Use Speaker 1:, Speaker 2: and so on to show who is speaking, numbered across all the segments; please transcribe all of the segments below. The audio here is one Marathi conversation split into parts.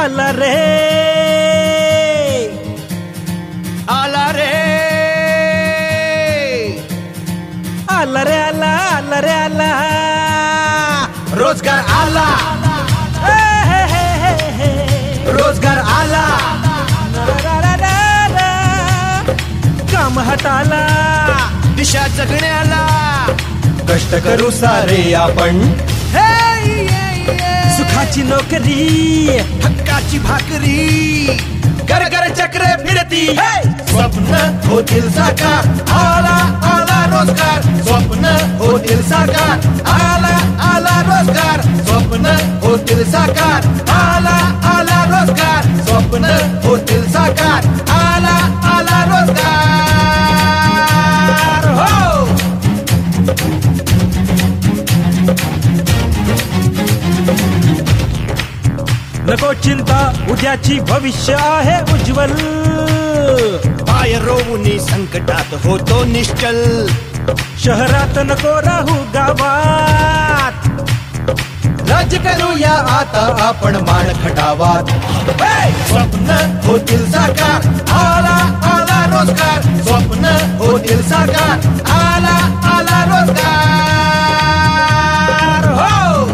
Speaker 1: आला रे
Speaker 2: आला रे
Speaker 1: आला रे आला आला रे आला
Speaker 2: रोजगार आला
Speaker 1: हे, हे, हे, हे, हे.
Speaker 2: रोजगार आला
Speaker 1: रा, रा, रा, रा. काम हाताला
Speaker 2: दिशा जगण्याला
Speaker 3: कष्ट करू सारे आपण
Speaker 2: हे, ये, ये.
Speaker 1: सुखाची नोकरी
Speaker 2: हक्काची भाकरी घर घर चक्रे फिरती स्वप्न होतील साकार आला आला रोजगार स्वप्न होतील साकार आला आला रोजगार स्वप्न होतील साकार आला आला रोजगार स्वप्न होतील साकार आला आला रोजगार हो
Speaker 1: नको चिंता उद्याची भविष्य आहे उज्ज्वल
Speaker 2: पाय रोवून संकटात होतो निश्चल
Speaker 1: शहरात नको राहू गावात
Speaker 2: राज्य करूया आता आपण मान खटावात स्वप्न होतील साकार आला आला रोजगार स्वप्न होतील साकार आला आला रोजगार हो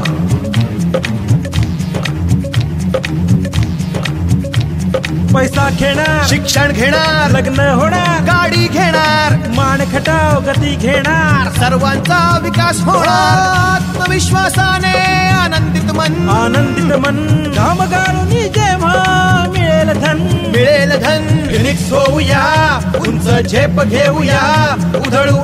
Speaker 1: पैसा घेणार
Speaker 2: शिक्षण घेणार
Speaker 1: लग्न होणार
Speaker 2: गाडी घेणार
Speaker 1: मान खटाव गती घेणार
Speaker 2: सर्वांचा विकास होणार आत्मविश्वासाने आनंदित मन
Speaker 1: घाम गाळून जेव्हा मिळेल
Speaker 2: धन फिनिक्स होऊया उंच झेप घेऊया उधळू